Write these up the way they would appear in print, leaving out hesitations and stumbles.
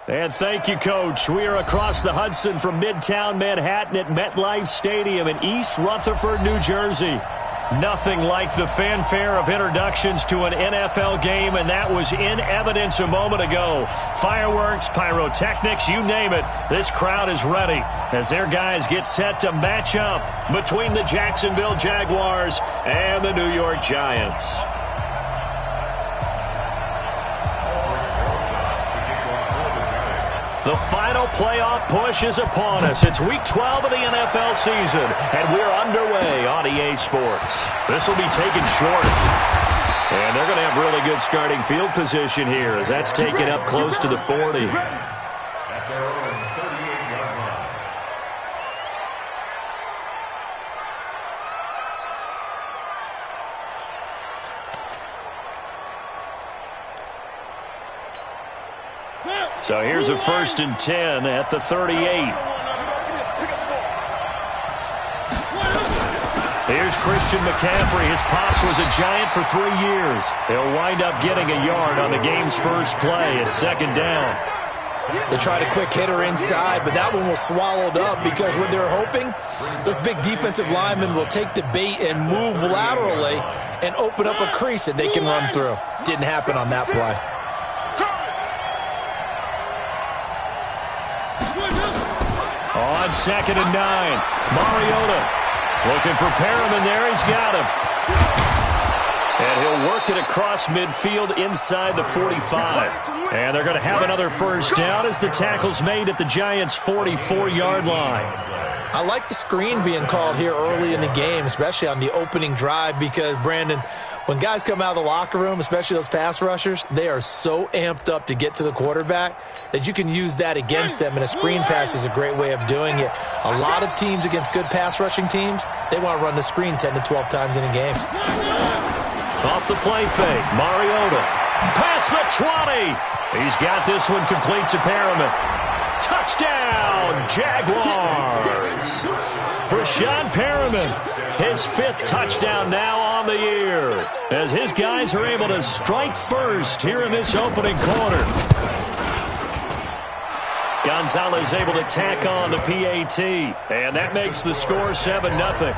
And thank you, Coach. We are across the Hudson from Midtown Manhattan at MetLife Stadium in East Rutherford, New Jersey. Nothing like the fanfare of introductions to an NFL game, and that was in evidence a moment ago. Fireworks, pyrotechnics, you name it. This crowd is ready as their guys get set to match up between the Jacksonville Jaguars and the New York Giants. The final playoff push is upon us. It's Week 12 of the NFL season, and we're underway on EA Sports. This will be taken short. And they're going to have really good starting field position here as that's taken up close to the 40. At their own 38-yard line. So here's a 1st and 10 at the 38. Here's Christian McCaffrey. His pops was a Giant for 3 years. They'll wind up getting a yard on the game's first play at 2nd down. They tried a quick hitter inside, but that one was swallowed up because what they're hoping, those big defensive linemen will take the bait and move laterally and open up a crease that they can run through. Didn't happen on that play. On 2nd and 9, Mariota looking for Perriman there. He's got him. And he'll work it across midfield inside the 45. And they're going to have another 1st down as the tackle's made at the Giants' 44-yard line. I like the screen being called here early in the game, especially on the opening drive, because, Brandon, when guys come out of the locker room, especially those pass rushers, they are so amped up to get to the quarterback that you can use that against them, and a screen pass is a great way of doing it. A lot of teams against good pass rushing teams, they want to run the screen 10 to 12 times in a game. Off the play fake, Mariota. Past the 20. He's got this one complete to Perriman. Touchdown, Jaguars. Brashad Perriman, his 5th touchdown now on the year, as his guys are able to strike first here in this opening quarter. Gonzalez able to tack on the PAT, and that makes the score 7-0.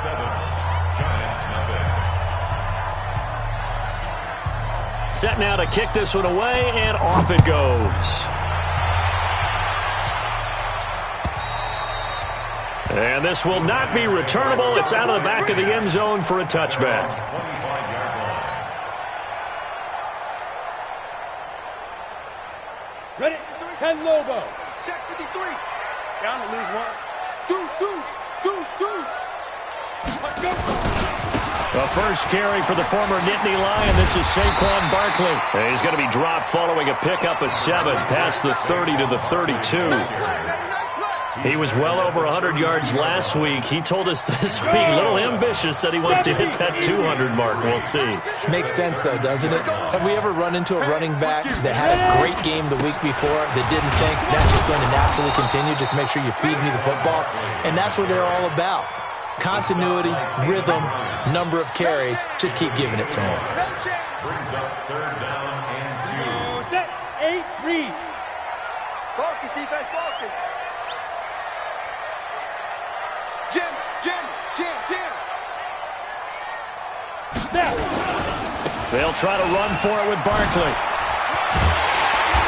Set now to kick this one away, and off it goes. And this will not be returnable. It's out of the back of the end zone for a touchback. Ready? 10 Lobo. Check 53. Down to lose one. Deuce. Let's go. The first carry for the former Nittany Lion. This is Saquon Barkley. He's going to be dropped following a pickup of 7 past the 30 to the 32. He was well over 100 yards last week. He told us this week, a little ambitious, said he wants to hit that 200 mark. We'll see. Makes sense, though, doesn't it? Have we ever run into a running back that had a great game the week before that didn't think that's just going to naturally continue? Just make sure you feed me the football. And that's what they're all about. Continuity, rhythm, number of carries. Just keep giving it to him. Brings up 3rd down and 2. Set. 8, read. Focus, defense, focus. Jim. They'll try to run for it with Barkley.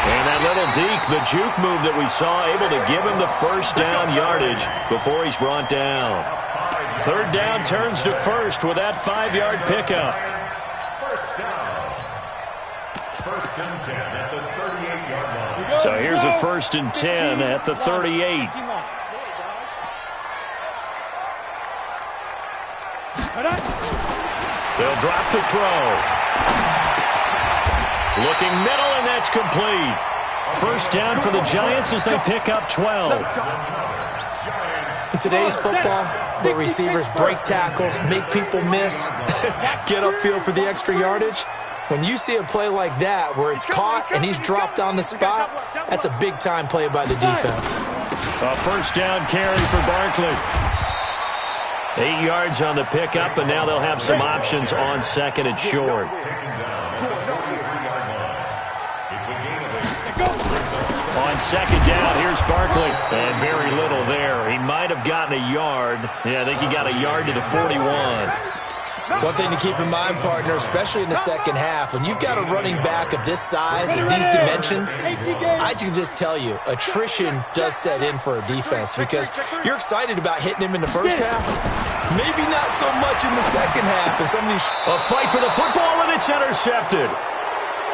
And that little deke, the juke move that we saw, able to give him the 1st down yardage before he's brought down. 3rd down turns to 1st with that 5-yard pickup. 1st down. 1st and 10 at the 38-yard line. So here's a 1st and 10 at the 38. They'll drop to throw. Looking middle, and that's complete. 1st down for the Giants as they pick up 12. In today's football, where receivers break tackles, make people miss, get upfield for the extra yardage, when you see a play like that where it's caught and he's dropped on the spot, that's a big-time play by the defense. A 1st down carry for Barkley. 8 yards on the pickup, and now they'll have some options on 2nd and short. Taken down at the 43-yard line. It's a gain of On second down, here's Barkley. And very little there. He might have gotten a yard. Yeah, I think he got a yard to the 41. One thing to keep in mind, partner, especially in the second half, when you've got a running back of this size and these dimensions, I can just tell you, attrition does set in for a defense because you're excited about hitting him in the first half. Maybe not so much in the second half. And a fight for the football, and it's intercepted.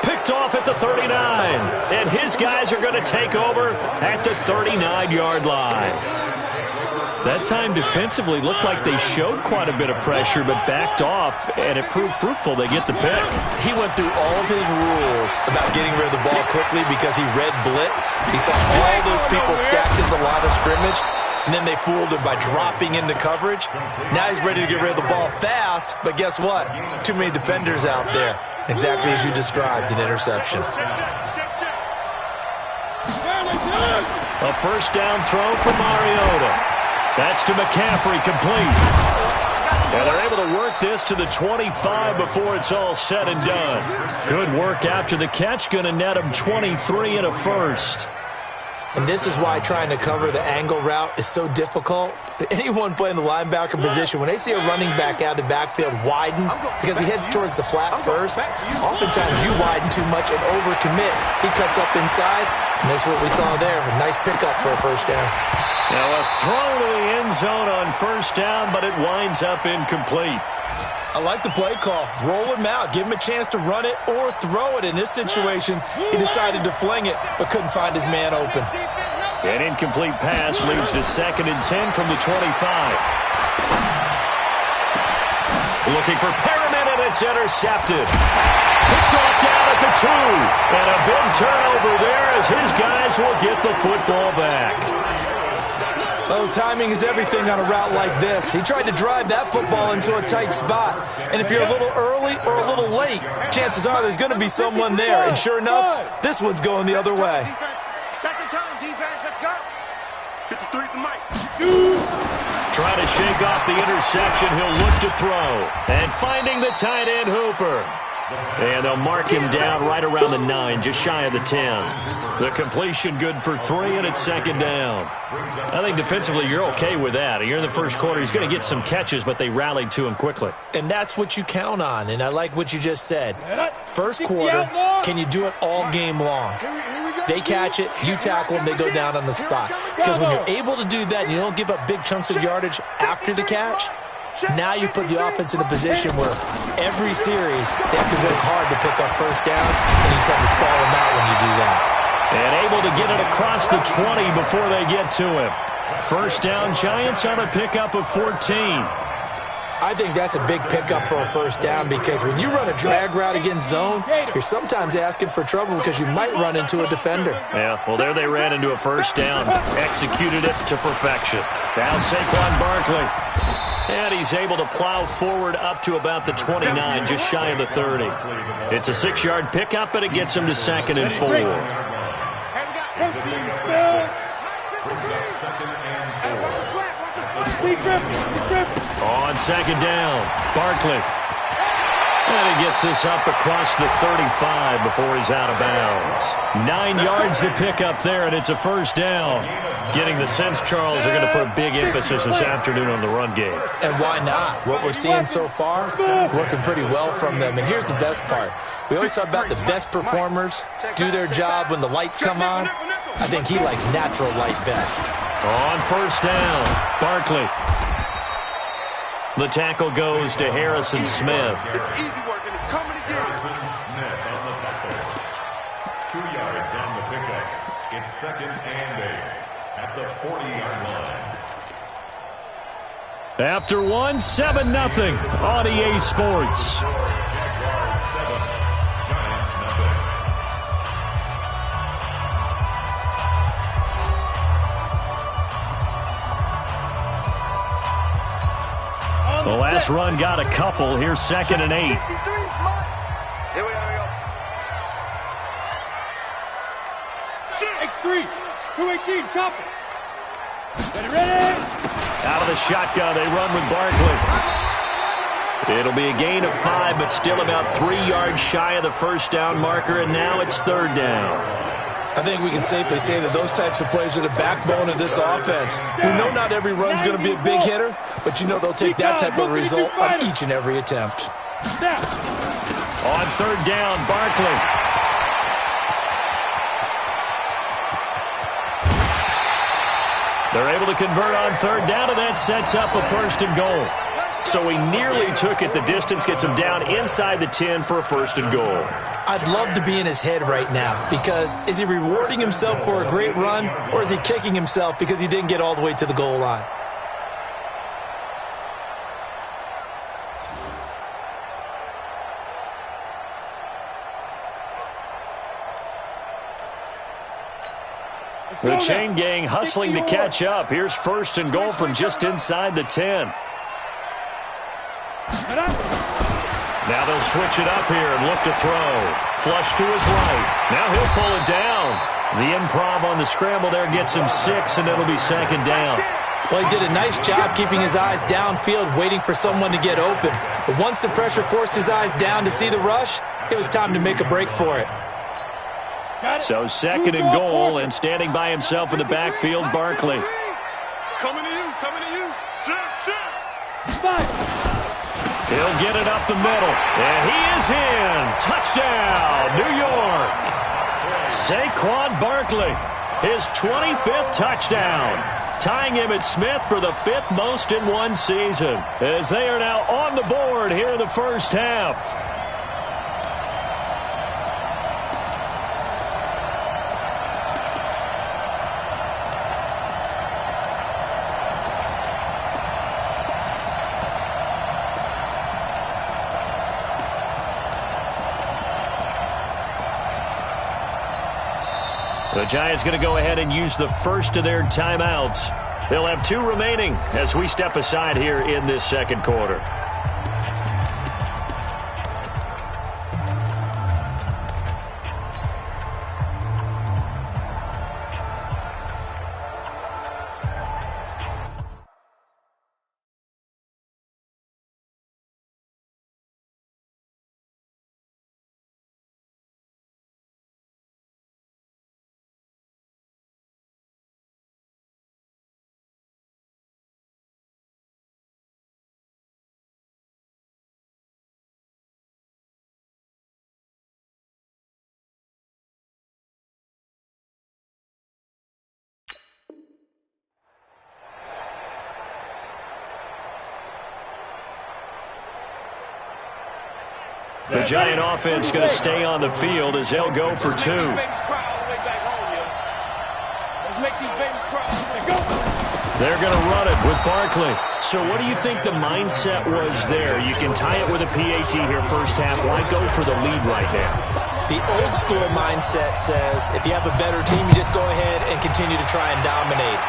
Picked off at the 39. And his guys are going to take over at the 39-yard line. That time defensively looked like they showed quite a bit of pressure, but backed off, and it proved fruitful. They get the pick. He went through all of his rules about getting rid of the ball quickly because he read blitz. He saw all those people stacked in the line of scrimmage, and then they fooled him by dropping into coverage. Now he's ready to get rid of the ball fast, but guess what? Too many defenders out there. Exactly as you described, an interception. A first down throw for Mariota. That's to McCaffrey, complete. And they're able to work this to the 25 before it's all said and done. Good work after the catch. Going to net him 23 and a first. And this is why trying to cover the angle route is so difficult. Anyone playing the linebacker position, when they see a running back out of the backfield widen because he heads towards the flat first, oftentimes you widen too much and overcommit. He cuts up inside, and that's what we saw there. A nice pickup for a first down. Now a throw to the end zone on first down, but it winds up incomplete. I like the play call. Roll him out. Give him a chance to run it or throw it. In this situation, he decided to fling it, but couldn't find his man open. An incomplete pass leads to 2nd and 10 from the 25. Looking for Perriman, and it's intercepted. Picked off down at the 2. And a big turnover there as his guys will get the football back. Oh, timing is everything on a route like this. He tried to drive that football into a tight spot. And if you're a little early or a little late, chances are there's going to be someone there. And sure enough, this one's going the other way. Second time, defense, let's go. 53 to Mike. Trying to shake off the interception. He'll look to throw. And finding the tight end, Hooper. And they'll mark him down right around the 9, just shy of the 10. The completion good for 3, and it's 2nd down. I think defensively you're okay with that. You're in the first quarter. He's going to get some catches, but they rallied to him quickly. And that's what you count on, and I like what you just said. First quarter, can you do it all game long? They catch it, you tackle them, they go down on the spot. Because when you're able to do that and you don't give up big chunks of yardage after the catch, now you put the offense in a position where every series they have to work hard to pick up first downs, and you tend to stall them out when you do that. And able to get it across the 20 before they get to him. First down, Giants on a pickup of 14. I think that's a big pickup for a first down because when you run a drag route against zone, you're sometimes asking for trouble because you might run into a defender. Yeah, well, there they ran into a first down. Executed it to perfection. Now Saquon Barkley. And he's able to plow forward up to about the 29, just shy of the 30. It's a 6-yard pickup, but it gets him to 2nd and 4. On 2nd down, Barkley. And he gets this up across the 35 before he's out of bounds. 9 yards to pick up there, and it's a first down. Getting the sense, Charles, they're going to put a big emphasis this afternoon on the run game. And why not? What we're seeing so far, working pretty well from them. And here's the best part. We always talk about the best performers do their job when the lights come on. I think he likes natural light best. On first down, Barkley. The tackle goes to Harrison Smith. It's easy work, and it's coming again. Harrison Smith on the tackle. 2 yards on the pickup. It's 2nd and 8 at the 40-yard line. After 1, 7-0 on EA Sports. Jaguars 7, Giants nothing. The last run got a couple. Here's 2nd and 8. Here we are. X3, 218, chop it. Ready? Out of the shotgun, they run with Barkley. It'll be a gain of 5, but still about 3 yards shy of the first down marker, and now it's 3rd down. I think we can safely say that those types of plays are the backbone of this offense. We know not every run's going to be a big hitter, but you know they'll take that type of result on each and every attempt. On third down, Barkley. They're able to convert on third down, and that sets up a first and goal. So he nearly took it the distance, gets him down inside the 10 for a first and goal. I'd love to be in his head right now, because is he rewarding himself for a great run, or is he kicking himself because he didn't get all the way to the goal line? The chain gang hustling to catch up. Here's first and goal from just inside the 10. Now they'll switch it up here and look to throw. Flush to his right. Now he'll pull it down. The improv on the scramble there gets him 6, and it'll be second down. Well, he did a nice job keeping his eyes downfield, waiting for someone to get open. But once the pressure forced his eyes down to see the rush, it was time to make a break for it. So second and goal, and standing by himself in the backfield, Barkley. Coming to you, coming to you. He'll get it up the middle, and he is in. Touchdown, New York. Saquon Barkley, his 25th touchdown, tying him at Smith for the 5th most in one season, as they are now on the board here in the first half. The Giants going to go ahead and use the first of their timeouts. They'll have 2 remaining as we step aside here in this second quarter. The Giant offense going to stay on the field as they'll go for 2. Let's make these babies cry. Go. They're going to run it with Barkley. So what do you think the mindset was there? You can tie it with a PAT here first half. Why go for the lead right now? The old school mindset says if you have a better team, you just go ahead and continue to try and dominate.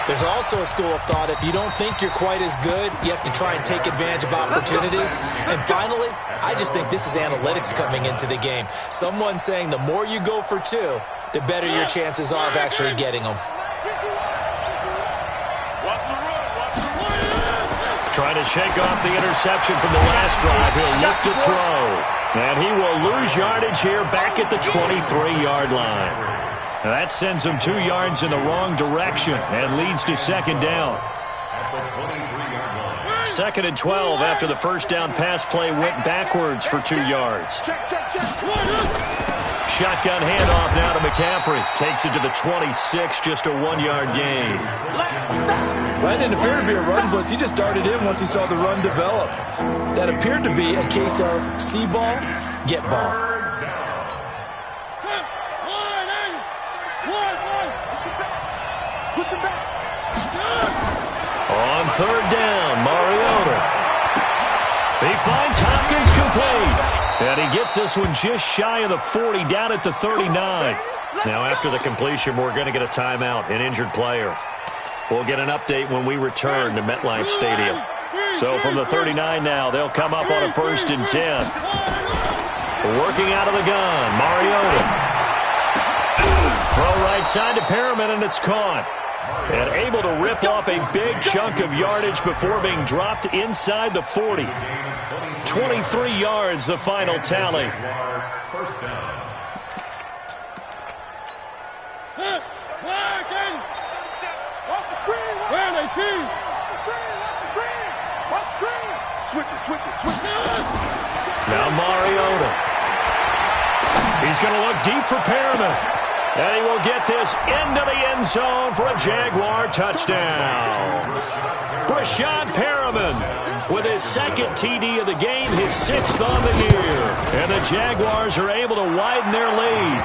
There's also a school of thought, if you don't think you're quite as good, you have to try and take advantage of opportunities. And finally, I just think this is analytics coming into the game. Someone saying the more you go for 2, the better your chances are of actually getting them. Trying to shake off the interception from the last drive. He'll look to throw. And he will lose yardage here back at the 23-yard line. Now that sends him 2 yards in the wrong direction and leads to second down. Second and 12 after the first down pass play went backwards for 2 yards. Shotgun handoff now to McCaffrey. Takes it to the 26, just a 1-yard gain. That didn't appear to be a run blitz. He just darted in once he saw the run develop. That appeared to be a case of see ball, get ball. On third down, Mariota. He finds Hopkins complete. And he gets this one just shy of the 40, down at the 39. Now after the completion, we're going to get a timeout, an injured player. We'll get an update when we return to MetLife Stadium. So from the 39 now, they'll come up on a 1st and 10. Working out of the gun, Mariota. Throw right side to Perriman, and it's caught. And able to rip off a big chunk of yardage before being dropped inside the 40. 23 yards, the final tally. Watch the screen. Where are they, team? Watch the screen. Watch the screen. Switch it. Now Mariota. He's going to look deep for Perriman. And he will get this into the end zone for a Jaguar touchdown. Brashad Perriman with his second TD of the game, his 6th on the year. And the Jaguars are able to widen their lead.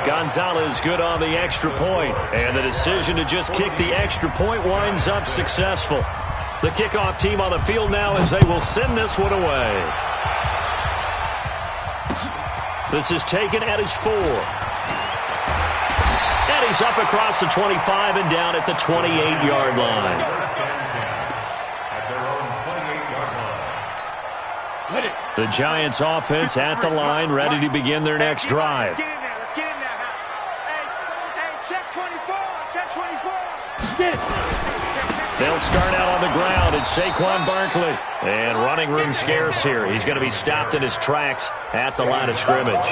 Gonzalez good on the extra point. And the decision to just kick the extra point winds up successful. The kickoff team on the field now as they will send this one away. This is taken at his 4. And he's up across the 25 and down at the 28-yard line. The Giants offense at the line, ready to begin their next drive. Let's get in there. Hey, check 24. Check 24. Get it. They'll start out on the ground. It's Saquon Barkley. And running room scarce here. He's going to be stopped in his tracks at the line of scrimmage.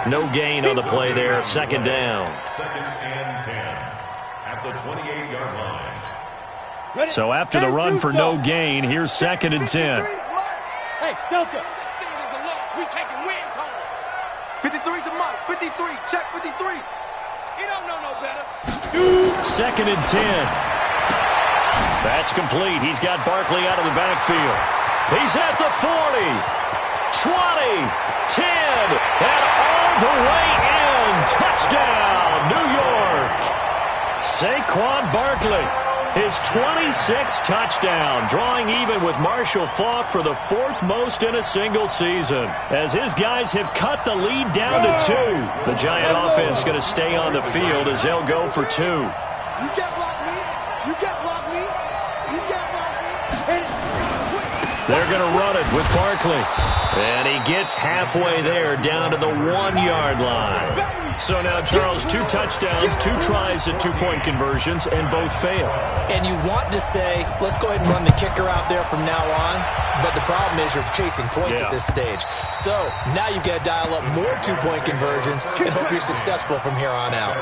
No gain on the play there. Second down. 2nd and 10 at the 28-yard line. So after the run for no gain, here's 2nd and 10. Hey, Delta. We taking wins home. 53's the mark. 53. Check 53. He don't know no better. 2nd and 10. That's complete. He's got Barkley out of the backfield. He's at the 40, 20, 10, and all the way in. Touchdown, New York. Saquon Barkley, his 26th touchdown, drawing even with Marshall Faulk for the 4th most in a single season, as his guys have cut the lead down to 2. The Giant offense going to stay on the field as they'll go for 2. You can't block me. You can't block me. You can't block me. They're going to run it with Barkley. And he gets halfway there down to the 1-yard line. So now, Charles, 2 touchdowns, 2 tries at 2-point conversions, and both fail. And you want to say, let's go ahead and run the kicker out there from now on. But the problem is you're chasing points at this stage. So now you've got to dial up more 2-point conversions and hope you're successful from here on out.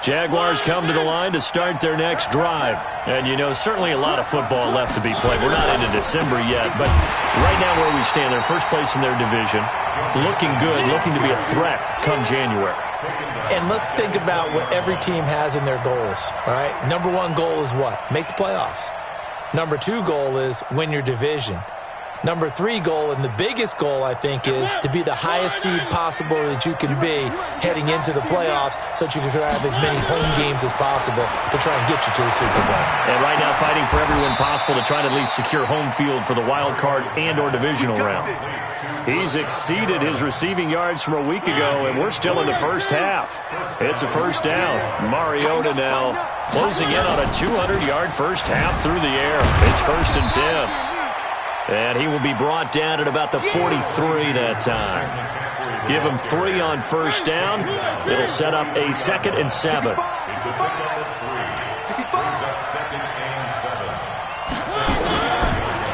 Jaguars come to the line to start their next drive. And, you know, certainly a lot of football left to be played. We're not into December yet, but right now where we stand, they're first place in their division, looking good, looking to be a threat come January. And let's think about what every team has in their goals, all right? Number 1 goal is what? Make the playoffs. Number 2 goal is win your division. Number 3 goal, and the biggest goal, I think, is to be the highest seed possible that you can be heading into the playoffs so that you can have as many home games as possible to try and get you to the Super Bowl. And right now fighting for every win possible to try to at least secure home field for the wild card and or divisional round. He's exceeded his receiving yards from a week ago, and we're still in the first half. It's a first down. Mariota now closing in on a 200-yard first half through the air. It's 1st and 10. And he will be brought down at about the 43 that time. Give him 3 on first down. It'll set up a 2nd and 7.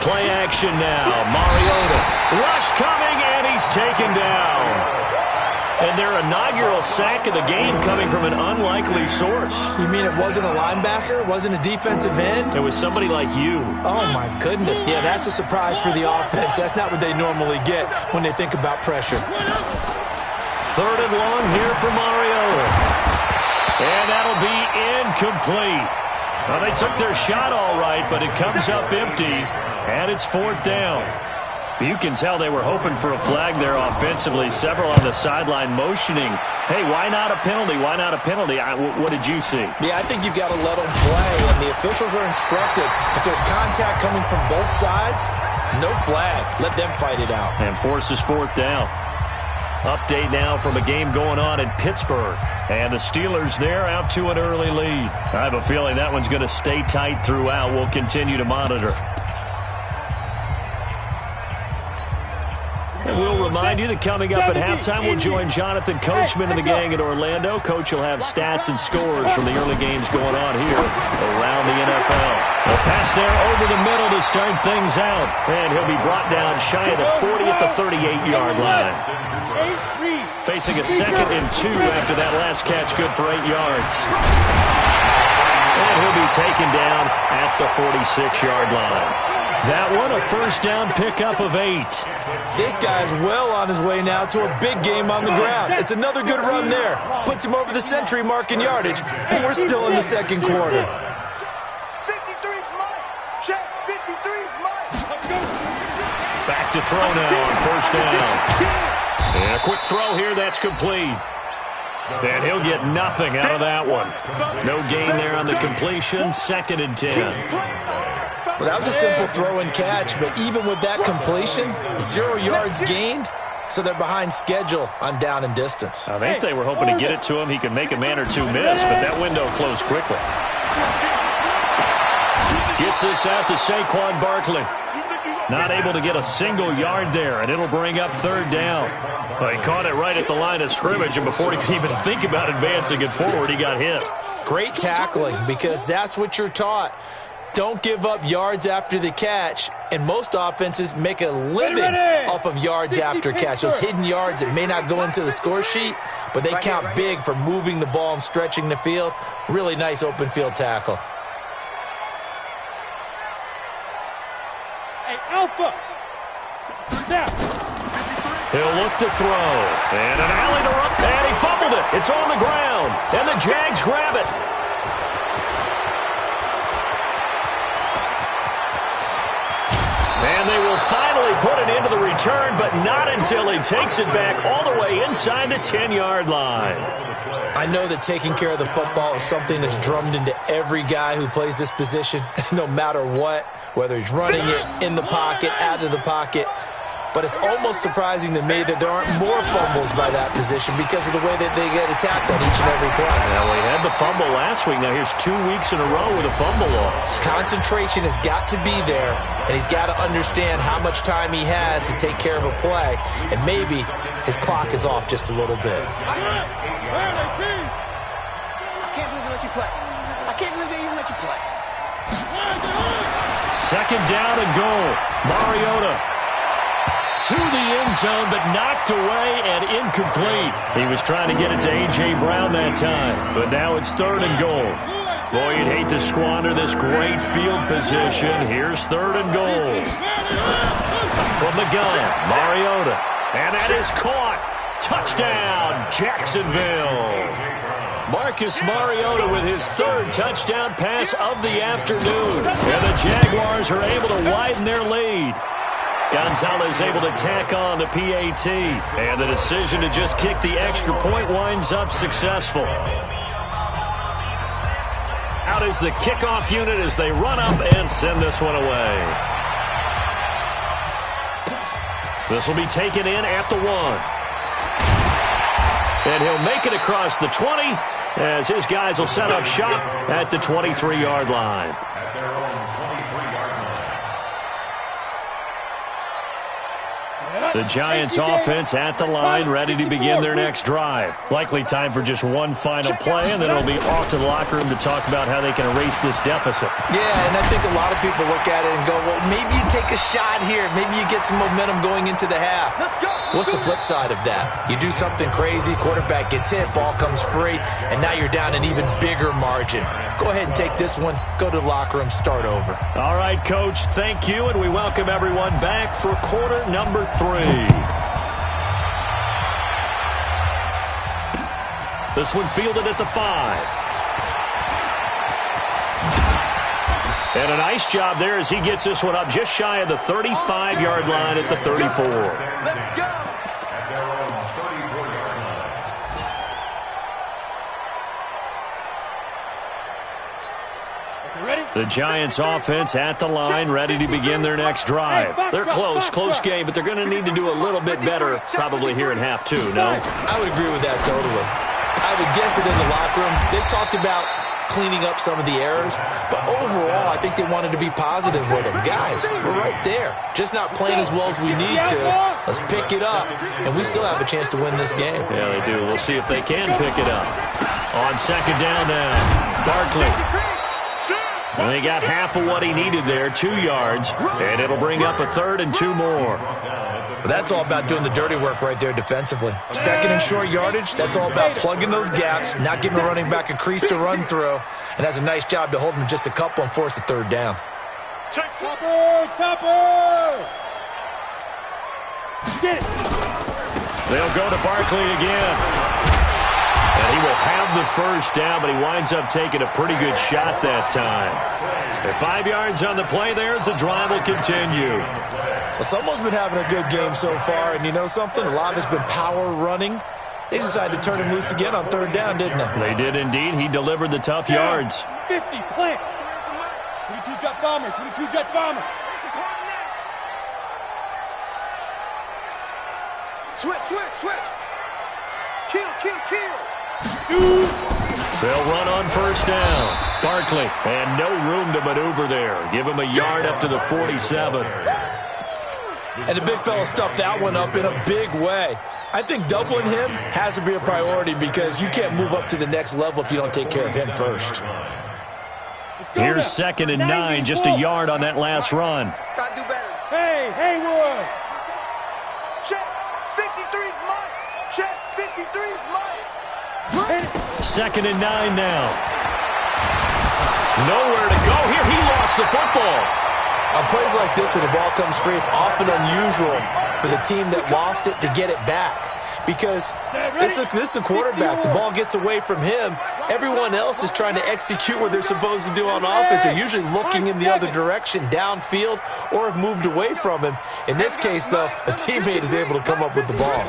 Play action now. Mariota. Rush coming, and he's taken down. And their inaugural sack of the game coming from an unlikely source. You mean it wasn't a linebacker? It wasn't a defensive end? It was somebody like you. Oh, my goodness. Yeah, that's a surprise for the offense. That's not what they normally get when they think about pressure. 3rd and long here for Mariota. And that'll be incomplete. Well, they took their shot all right, but it comes up empty, and it's 4th down. You can tell they were hoping for a flag there offensively. Several on the sideline motioning, hey, why not a penalty? Why not a penalty? What did you see? Yeah, I think you've got to let them play, and the officials are instructed. If there's contact coming from both sides, no flag. Let them fight it out. And forces 4th down. Update now from a game going on in Pittsburgh. And the Steelers there out to an early lead. I have a feeling that one's going to stay tight throughout. We'll continue to monitor. And we'll remind you that coming up at halftime, we'll join Jonathan Coachman and the gang in Orlando. Coach will have stats and scores from the early games going on here around the NFL. A pass there over the middle to start things out. And he'll be brought down shy of the 40 at the 38-yard line. Facing a 2nd and 2 after that last catch, good for 8 yards. And he'll be taken down at the 46-yard line. That one, a first down pickup of 8. This guy's well on his way now to a big game on the ground. It's another good run there. Puts him over the century mark in yardage, and we're still in the second quarter. 53's mine. Check. 53's mine. Back to throw now on first down. And a quick throw here, that's complete. And he'll get nothing out of that one. No gain there on the completion, 2nd and 10. Well, that was a simple throw and catch, but even with that completion, 0 yards gained, so they're behind schedule on down and distance. I think they were hoping to get it to him. He could make a man or two miss, but that window closed quickly. Gets this out to Saquon Barkley. Not able to get a single yard there, and it'll bring up 3rd down. Well, he caught it right at the line of scrimmage, and before he could even think about advancing it forward, he got hit. Great tackling, because that's what you're taught. Don't give up yards after the catch, and most offenses make a living off of yards after catch. Those hidden yards that may not go into the score sheet, but they count big for moving the ball and stretching the field. Really nice open field tackle. Hey, Alpha. Now. He'll look to throw. And an alley to run. And he fumbled it. It's on the ground. And the Jags grab it. And they will finally put it into the return, but not until he takes it back all the way inside the 10-yard line. I know that taking care of the football is something that's drummed into every guy who plays this position, no matter what, whether he's running it in the pocket, out of the pocket. But it's almost surprising to me that there aren't more fumbles by that position because of the way that they get attacked on each and every play. Well, he had the fumble last week. Now here's 2 weeks in a row with a fumble loss. Concentration has got to be there, and he's got to understand how much time he has to take care of a play, and maybe his clock is off just a little bit. I can't believe they let you play. I can't believe they even let you play. 2nd down and goal. Mariota to the end zone, but knocked away and incomplete. He was trying to get it to A.J. Brown that time, but now it's 3rd and goal. Boy, you'd hate to squander this great field position. Here's 3rd and goal. From the gun, Mariota. And that is caught. Touchdown, Jacksonville. Marcus Mariota with his 3rd touchdown pass of the afternoon. And the Jaguars are able to widen their lead. Gonzalez able to tack on the PAT. And the decision to just kick the extra point winds up successful. Out is the kickoff unit as they run up and send this one away. This will be taken in at the 1. And he'll make it across the 20 as his guys will set up shop at the 23-yard line. At their own 23-yard line. The Giants offense at the line, ready to begin their next drive. Likely time for just one final play, and then it'll be off to the locker room to talk about how they can erase this deficit. Yeah, and I think a lot of people look at it and go, well, maybe you take a shot here. Maybe you get some momentum going into the half. What's the flip side of that? You do something crazy, quarterback gets hit, ball comes free, and now you're down an even bigger margin. Go ahead and take this one, go to the locker room, start over. All right, Coach, thank you, and we welcome everyone back for quarter number 3. This one fielded at the 5. And a nice job there as he gets this one up just shy of the 35-yard line at the 34. Let's go. At their own 34-yard line. The Giants offense at the line, ready to begin their next drive. They're close game, but they're going to need to do a little bit better probably here in half 2, no? I would agree with that totally. I would guess it in the locker room. They talked about cleaning up some of the errors. But overall, I think they wanted to be positive with them. Guys, we're right there. Just not playing as well as we need to. Let's pick it up, and we still have a chance to win this game. Yeah, they do. We'll see if they can pick it up. On second down now, Barkley. And they got half of what he needed there, 2 yards, and it'll bring up a 3rd and 2 more. But that's all about doing the dirty work right there defensively. Second and short yardage, that's all about plugging those gaps, not giving the running back a crease to run through, and that's a nice job to hold him just a couple and force a 3rd down. Topper! Get it! They'll go to Barkley again. And he will have the first down, but he winds up taking a pretty good shot that time. And 5 yards on the play there as the drive will continue. Well, someone's been having a good game so far, and you know something? A lot of it's been power running. They decided to turn him loose again on 3rd down, didn't they? They did indeed. He delivered the tough yards. 50, plant. 22 jet bomber, 22 jet bomber. Switch. Kill. They'll run on first down. Barkley, and no room to maneuver there. Give him a yard up to the 47. And the big fella stuffed that one up in a big way. I think doubling him has to be a priority because you can't move up to the next level if you don't take care of him first. Here's 2nd and 9, just a yard on that last run. Gotta do better. Hey, Haywood! Check. 53's mine. Check. 53's mine. 2nd and 9 now. Nowhere to go here. He lost the football. On plays like this, when the ball comes free, it's often unusual for the team that lost it to get it back. Because this is the quarterback. The ball gets away from him. Everyone else is trying to execute what they're supposed to do on offense. They're usually looking in the other direction, downfield, or have moved away from him. In this case, though, a teammate is able to come up with the ball.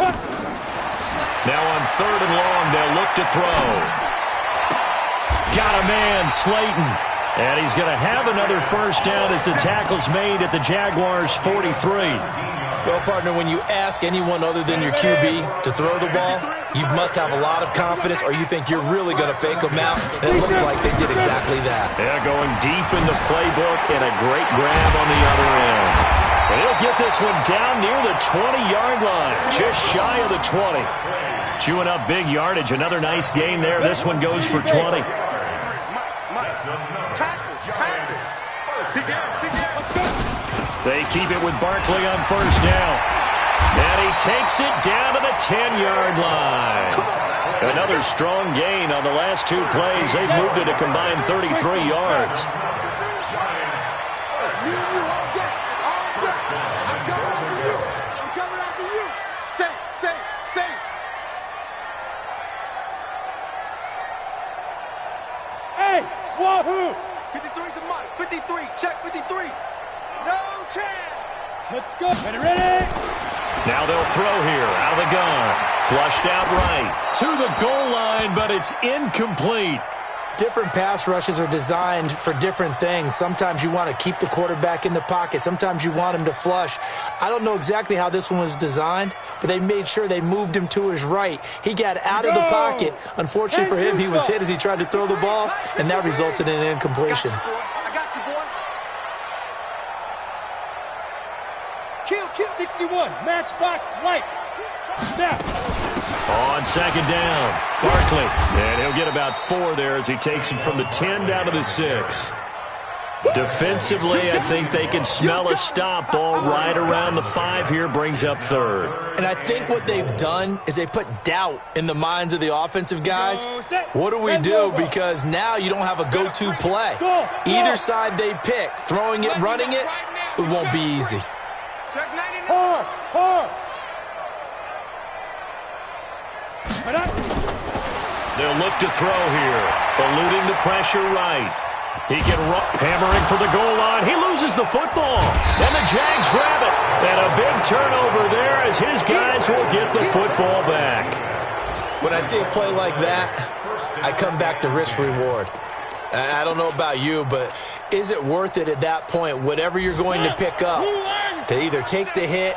Now on 3rd and long, they'll look to throw. Got a man, Slayton. And he's going to have another first down as the tackle's made at the Jaguars' 43. Well, partner, when you ask anyone other than your QB to throw the ball, you must have a lot of confidence or you think you're really going to fake them out, and it looks like they did exactly that. Yeah, going deep in the playbook and a great grab on the other end. And he'll get this one down near the 20-yard line, just shy of the 20. Chewing up big yardage, another nice gain there. This one goes for 20. They keep it with Barkley on first down. And he takes it down to the 10-yard line. Another strong gain on the last 2 plays. They've moved it a combined 33 yards. I'm coming after you. Say. Hey, wahoo! 53's the mic. 53. Check 53. No chance. Let's go. Ready? Now they'll throw here out of the gun. Flushed out right to the goal line, but it's incomplete. Different pass rushes are designed for different things. Sometimes you want to keep the quarterback in the pocket. Sometimes you want him to flush. I don't know exactly how this one was designed, but they made sure they moved him to his right. He got out of the pocket. Unfortunately for him, he was hit as he tried to throw the ball, and that resulted in an incompletion. I got you, boy. Kill. 61, matchbox light. Snap. On second down, Barkley. And he'll get about 4 there as he takes it from the 10 down to the 6. Defensively, I think they can smell a stop. Ball right around the 5 here, brings up 3rd. And I think what they've done is they put doubt in the minds of the offensive guys. What do we do? Because now you don't have a go-to play. Either side they pick, throwing it, running it, it won't be easy. Check 99. Hard. They'll look to throw here, eluding the pressure right. He can hammering for the goal line. He loses the football, and the Jags grab it. And a big turnover there as his guys will get the football back. When I see a play like that, I come back to risk-reward. I don't know about you, but is it worth it at that point, whatever you're going to pick up, to either take the hit,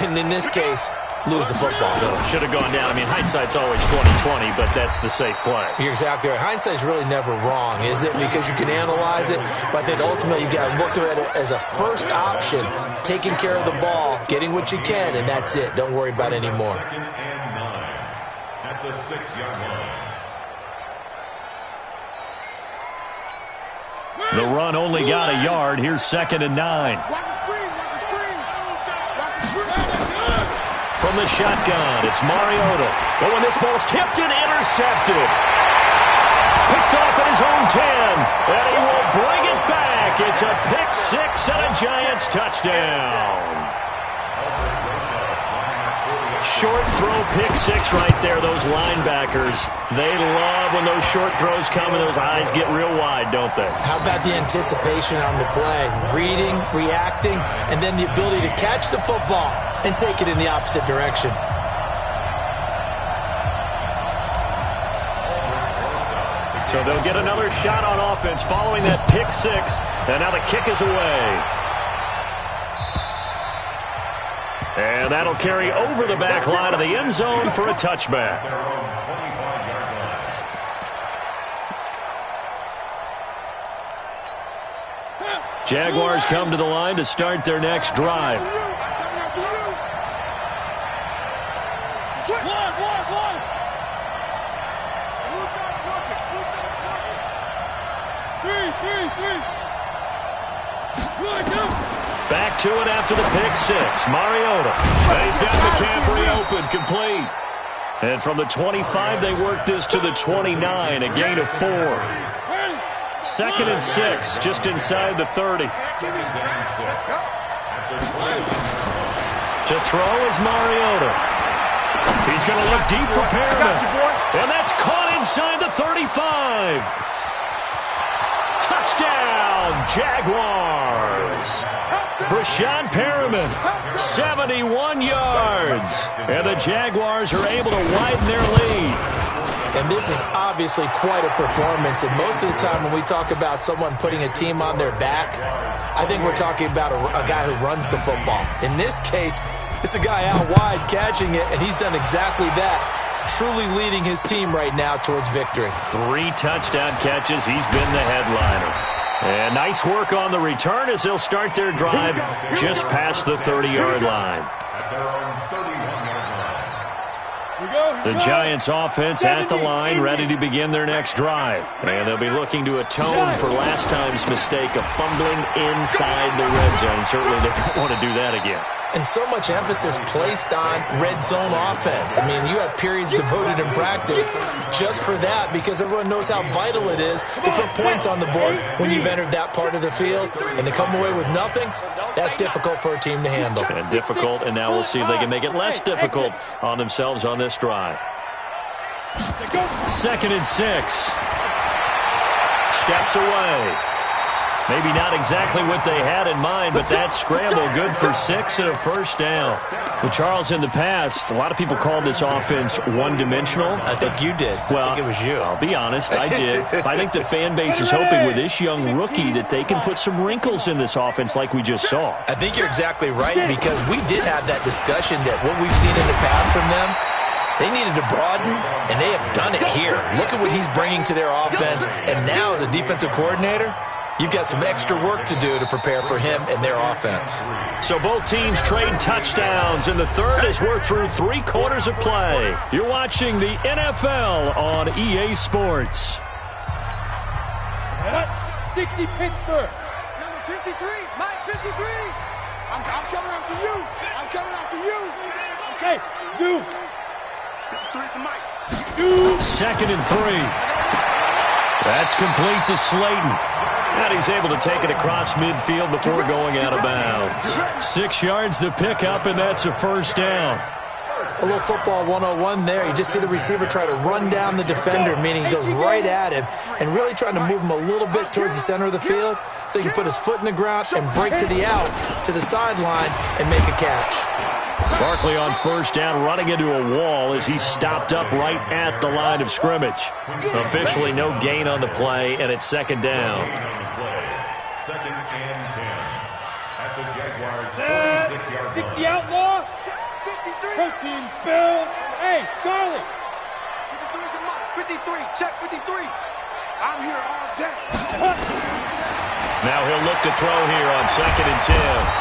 and in this case, lose the football. Should have gone down. I mean, hindsight's always 20/20, but that's the safe play. You're exactly right. Hindsight's really never wrong, is it? Because you can analyze it, but I think ultimately you got to look at it as a first option, taking care of the ball, getting what you can, and that's it. Don't worry about any more. 2nd and 9 at the 6-yard line. The run only got a yard. Here's 2nd and 9. Watch the screen, watch the screen. Watch the screen. From the shotgun, it's Mariota. But when this ball's tipped and intercepted. Picked off at his own 10. And he will bring it back. It's a pick six and a Giants touchdown. Short throw pick six right there. Those linebackers, they love when those short throws come and those eyes get real wide, don't they? How about the anticipation on the play? Reading, reacting, and then the ability to catch the football and take it in the opposite direction. So they'll get another shot on offense following that pick six. And now the kick is away. And that'll carry over the back line of the end zone for a touchback. Jaguars come to the line to start their next drive. Back to it after the pick six. Mariota. And he's got McCaffrey open, complete. And from the 25, they work this to the 29, a gain of 4. 2nd and 6, just inside the 30. To throw is Mariota. He's going to look deep for Perriman. And that's caught inside the 35. Touchdown, Jaguars. Brashad Perriman, 71 yards. And the Jaguars are able to widen their lead. And this is obviously quite a performance. And most of the time when we talk about someone putting a team on their back, I think we're talking about a guy who runs the football. In this case, it's a guy out wide catching it, and he's done exactly that. Truly leading his team right now towards victory. 3 touchdown catches. He's been the headliner. And nice work on the return as they'll start their drive just past the 30-yard line. The Giants offense at the line, ready to begin their next drive. And they'll be looking to atone for last time's mistake of fumbling inside the red zone. Certainly they don't want to do that again. And so much emphasis placed on red zone offense. I mean, you have periods devoted in practice just for that because everyone knows how vital it is to put points on the board when you've entered that part of the field. And to come away with nothing, that's difficult for a team to handle. And difficult, and now we'll see if they can make it less difficult on themselves on this drive. 2nd and 6. Steps away. Maybe not exactly what they had in mind, but that scramble good for 6 and a first down. Well, Charles, in the past, a lot of people called this offense one-dimensional. I think you did. Well, I think it was you. I'll be honest, I did. I think the fan base is hoping with this young rookie that they can put some wrinkles in this offense like we just saw. I think you're exactly right because we did have that discussion that what we've seen in the past from them, they needed to broaden, and they have done it here. Look at what he's bringing to their offense, and now as a defensive coordinator, you've got some extra work to do to prepare for him and their offense. So both teams trade touchdowns, and the third as we're through 3 quarters of play. You're watching the NFL on EA Sports. 60 Pittsburgh. Number 53, Mike 53. I'm coming after you. I'm coming after you. Okay, Zoo. 53 to Mike. 2nd and 3. That's complete to Slayton. And he's able to take it across midfield before going out of bounds. 6 yards the pickup, and that's a first down. A little football 101 there. You just see the receiver try to run down the defender, meaning he goes right at him and really trying to move him a little bit towards the center of the field so he can put his foot in the ground and break to the out, to the sideline, and make a catch. Barkley on first down, running into a wall as he's stopped up right at the line of scrimmage. Officially no gain on the play, and it's 2nd down. 2nd and 10 at the Jaguars' 36-yard line. 60 outlaw. 53. Protein spill. Hey, Charlie. 53 to Mike. 53. Check 53. I'm here all day. Now he'll look to throw here on 2nd and 10.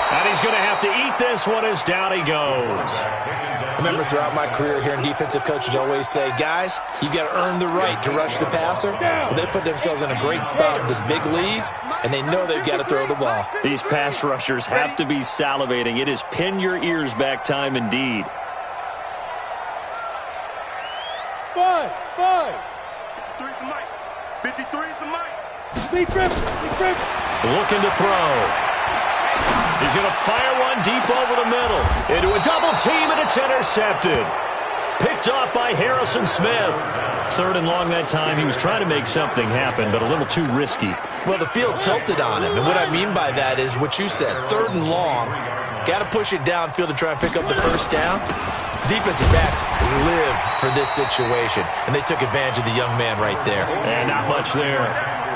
And he's going to have to eat this one as down he goes. I remember throughout my career hearing defensive coaches always say, guys, you got to earn the right to rush the passer. Well, they put themselves in a great spot with this big lead, and they know they've got to throw the ball. These pass rushers have to be salivating. It is pin your ears back time indeed. 5. 53 to Mike. 53 to Mike. Big grip. Looking to throw. He's going to fire one deep over the middle. Into a double team, and it's intercepted. Picked off by Harrison Smith. 3rd and long that time. He was trying to make something happen, but a little too risky. Well, the field tilted on him, and what I mean by that is what you said. 3rd and long. Got to push it downfield to try and pick up the first down. Defensive backs live for this situation, and they took advantage of the young man right there. And not much there.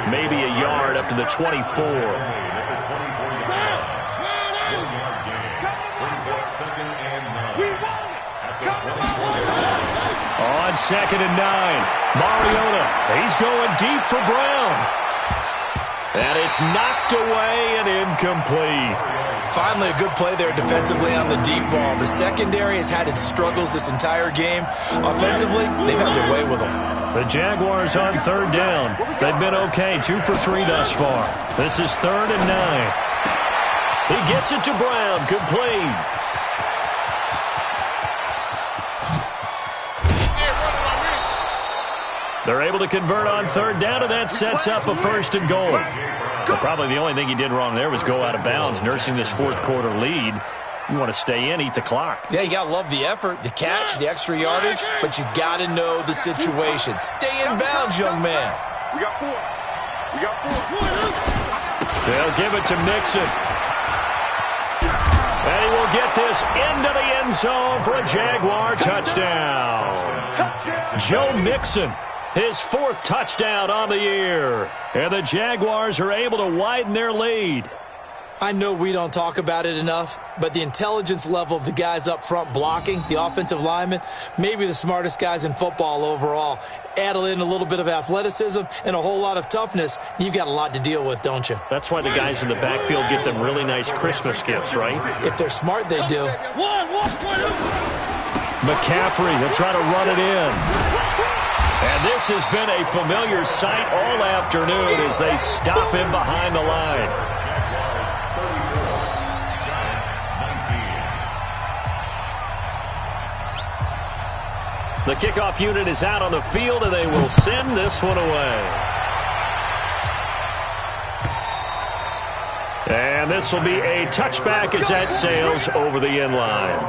Maybe a yard up to the 24. On 2nd and 9, Mariota, he's going deep for Brown. And it's knocked away and incomplete. Finally, a good play there defensively on the deep ball. The secondary has had its struggles this entire game. Offensively, they've had their way with them. The Jaguars on 3rd down. They've been okay, 2 for 3 thus far. This is 3rd and 9. He gets it to Brown, complete. They're able to convert on 3rd down, and that sets up a 1st and goal. But probably the only thing he did wrong there was go out of bounds, nursing this 4th quarter lead. You want to stay in, eat the clock. Yeah, you got to love the effort, the catch, the extra yardage, but you got to know the situation. Stay in bounds, young man. We got 4. They'll give it to Mixon. And he will get this into the end zone for a Jaguar touchdown. Joe Mixon, his 4th touchdown on the year. And the Jaguars are able to widen their lead. I know we don't talk about it enough, but the intelligence level of the guys up front blocking, the offensive linemen, maybe the smartest guys in football overall. Add in a little bit of athleticism and a whole lot of toughness, you've got a lot to deal with, don't you? That's why the guys in the backfield get them really nice Christmas gifts, right? If they're smart, they do. McCaffrey, he'll try to run it in. And this has been a familiar sight all afternoon as they stop him behind the line. The kickoff unit is out on the field, and they will send this one away. And this will be a touchback as that sails over the end line.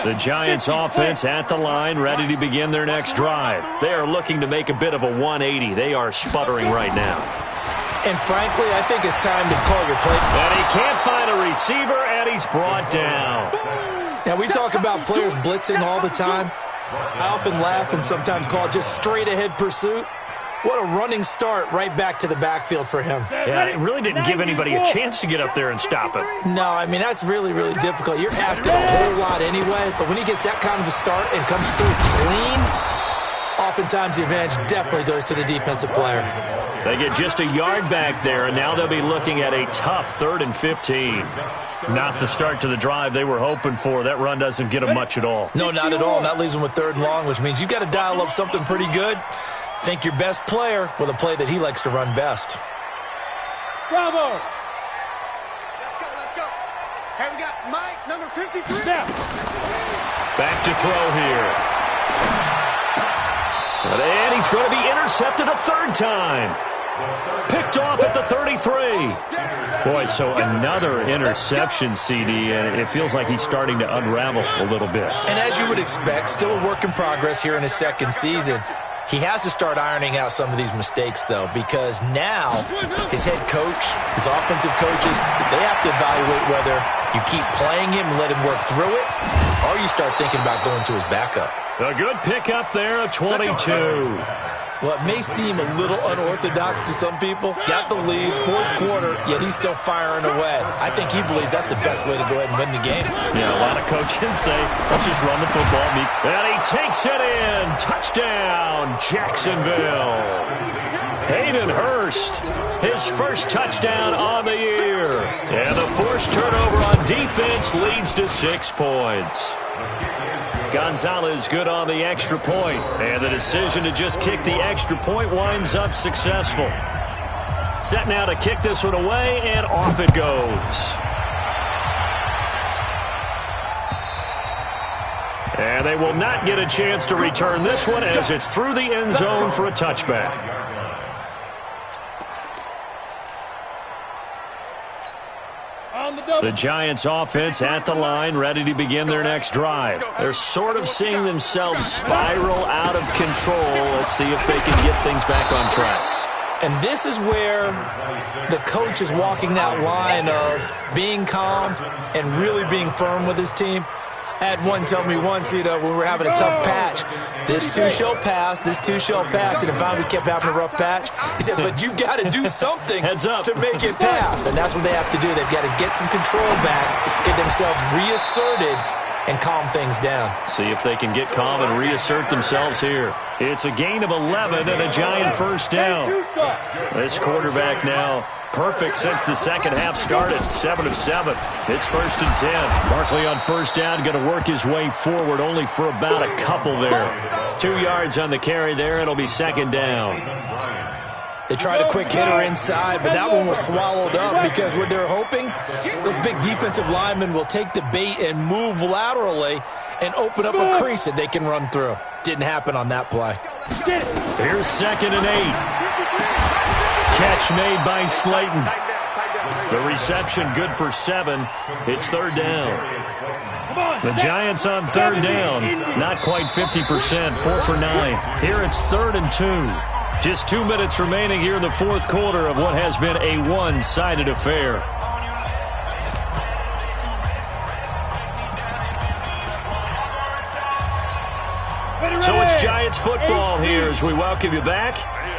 The Giants offense at the line, ready to begin their next drive. They are looking to make a bit of a 180. They are sputtering right now. And frankly, I think it's time to call your play. And he can't find a receiver, and he's brought down. Now, we talk about players blitzing all the time. I often laugh and sometimes call it just straight-ahead pursuit. What a running start right back to the backfield for him. Yeah, it really didn't give anybody a chance to get up there and stop him. No, I mean, that's really, really difficult. You're asking a whole lot anyway, but when he gets that kind of a start and comes through clean, oftentimes the advantage definitely goes to the defensive player. They get just a yard back there, and now they'll be looking at a tough 3rd and 15. Not the start to the drive they were hoping for. That run doesn't get them much at all. No, not at all. And that leaves them with 3rd and long, which means you've got to dial up something pretty good. Think your best player with a play that he likes to run best. Bravo! Let's go. Hey, we got Mike, number 53. Now. Back to throw here. And he's going to be intercepted a 3rd time. Picked off at the 33. Boy, so another interception, CD, and it feels like he's starting to unravel a little bit. And as you would expect, still a work in progress here in his 2nd season. He has to start ironing out some of these mistakes, though, because now his head coach, his offensive coaches, they have to evaluate whether you keep playing him and let him work through it, or you start thinking about going to his backup. A good pickup there, a 22. Well, it may seem a little unorthodox to some people. Got the lead, fourth quarter, yet he's still firing away. I think he believes that's the best way to go ahead and win the game. Yeah, a lot of coaches say, let's just run the football. And he takes it in. Touchdown, Jacksonville. Hayden Hurst, his first touchdown on the year. And the forced turnover on defense leads to 6 points. Gonzalez good on the extra point. And the decision to just kick the extra point winds up successful. Set now to kick this one away, and off it goes. And they will not get a chance to return this one as it's through the end zone for a touchback. The Giants offense at the line, ready to begin their next drive. They're sort of seeing themselves spiral out of control. Let's see if they can get things back on track. And this is where the coach is walking that line of being calm and really being firm with his team. I had one tell me once, when we were having a tough patch, this too shall pass, this too shall pass, and finally we kept having a rough patch. He said, but you've got to do something to make it pass, and that's what they have to do. They've got to get some control back, get themselves reasserted, and calm things down. See if they can get calm and reassert themselves here. It's a gain of 11 and a Giant first down. This quarterback now perfect since the second half started. 7 of 7. It's 1st and 10. Barkley on first down, going to work his way forward only for about a couple there. 2 yards on the carry there. It'll be 2nd down. They tried a quick hitter inside, but that one was swallowed up because what they're hoping, those big defensive linemen will take the bait and move laterally and open up a crease that they can run through. Didn't happen on that play. Here's 2nd and 8. Catch made by Slayton. The reception good for 7. It's 3rd down. The Giants on 3rd down. Not quite 50%. 4 for 9. Here it's 3rd and 2. Just 2 minutes remaining here in the fourth quarter of what has been a one-sided affair. So it's Giants football here as we welcome you back.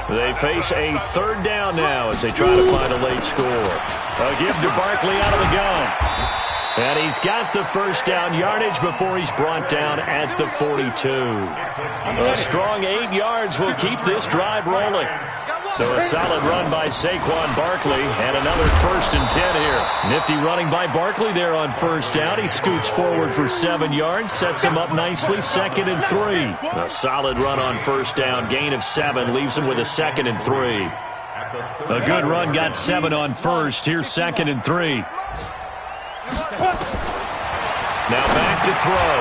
They face a 3rd down now as they try to find a late score. A give to Barkley out of the gun. And he's got the first down yardage before he's brought down at the 42. A strong 8 yards will keep this drive rolling. So a solid run by Saquon Barkley and another 1st and 10 here. Nifty running by Barkley there on first down. He scoots forward for 7 yards, sets him up nicely, 2nd and 3. A solid run on first down, gain of 7, leaves him with a 2nd and 3. A good run, got 7 on first. Here's 2nd and 3. Now back to throw.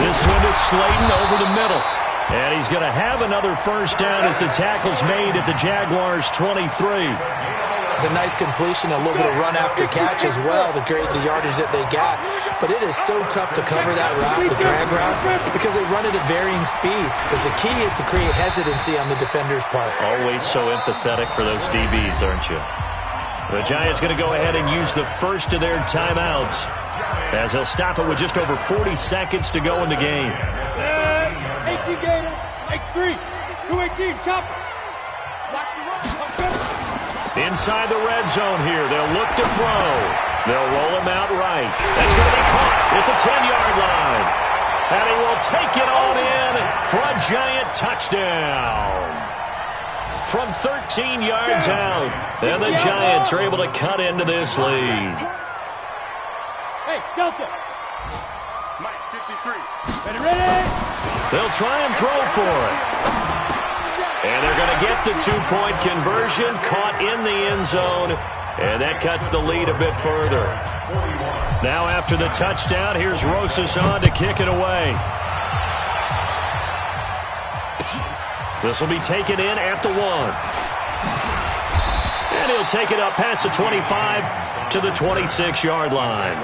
This one to Slayton over the middle. And he's going to have another first down as the tackle's made at the Jaguars' 23. It's a nice completion, a little bit of run after catch as well to create the yardage that they got. But it is so tough to cover that route, the drag route, because they run it at varying speeds. Because the key is to create hesitancy on the defender's part. Always so empathetic for those DBs, aren't you? The Giants going to go ahead and use the first of their timeouts as they'll stop it with just over 40 seconds to go in the game. 18 Gator, X3, 218, chopper. Inside the red zone here, they'll look to throw. They'll roll him out right. That's going to be caught at the 10-yard line. And he will take it on in for a Giant touchdown. From 13 yards out, and the Giants are able to cut into this lead. Hey, Delta. Mike, 53. Ready? They'll try and throw for it. And they're going to get the 2-point conversion, caught in the end zone, and that cuts the lead a bit further. Now after the touchdown, here's Rosas on to kick it away. This will be taken in at the 1. And he'll take it up past the 25 to the 26-yard line.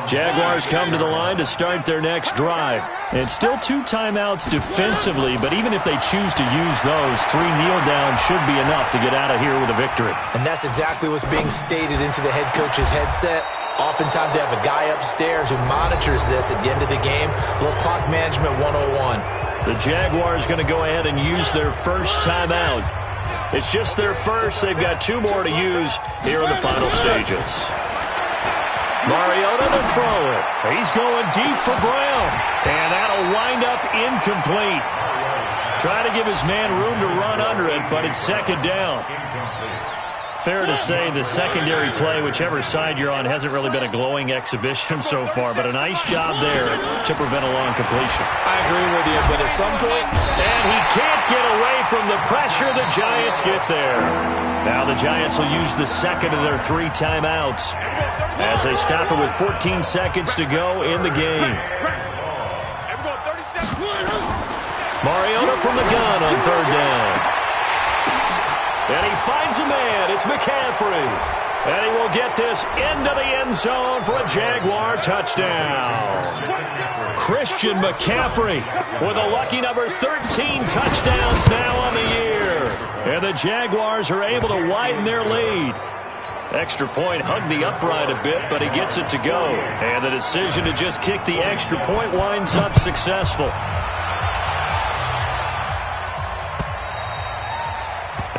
Jaguars come to the line to start their next drive. And still 2 timeouts defensively, but even if they choose to use those, 3 kneel downs should be enough to get out of here with a victory. And that's exactly what's being stated into the head coach's headset. Oftentimes they have a guy upstairs who monitors this at the end of the game. A little clock management 101. The Jaguars going to go ahead and use their first timeout. It's just their first. They've got 2 more to use here in the final stages. Mariota to throw it. He's going deep for Brown. And that'll wind up incomplete. Try to give his man room to run under it, but it's second down. Fair to say the secondary play, whichever side you're on, hasn't really been a glowing exhibition so far, but a nice job there to prevent a long completion. I agree with you, but at some point... And he can't get away from the pressure. The Giants get there. Now the Giants will use the second of their 3 timeouts as they stop it with 14 seconds to go in the game. Mariota from the gun on 3rd down. And he finds a man. It's McCaffrey. And he will get this into the end zone for a Jaguar touchdown. Christian McCaffrey with a lucky number 13 touchdowns now on the year. And the Jaguars are able to widen their lead. Extra point hugged the upright a bit, but he gets it to go. And the decision to just kick the extra point winds up successful.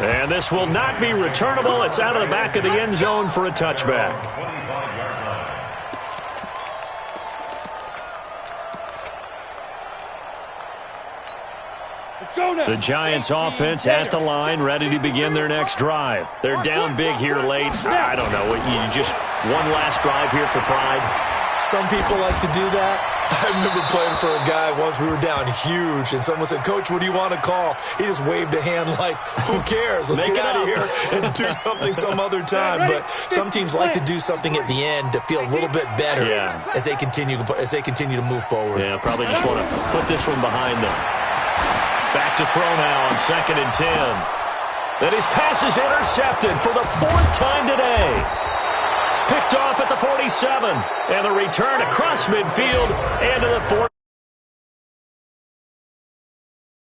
And this will not be returnable. It's out of the back of the end zone for a touchback. The Giants offense at the line, ready to begin their next drive. They're down big here late. I don't know. You just one last drive here for pride. Some people like to do that. I remember playing for a guy once. We were down huge, and someone said, "Coach, what do you want to call?" He just waved a hand like, "Who cares? Let's get out of here and do something some other time." But some teams like to do something at the end to feel a little bit better as they continue to move forward. Yeah, probably just want to put this one behind them. Back to throw now on 2nd and 10. Then his pass is intercepted for the 4th time today. Picked off at the 47. And the return across midfield and to the 40.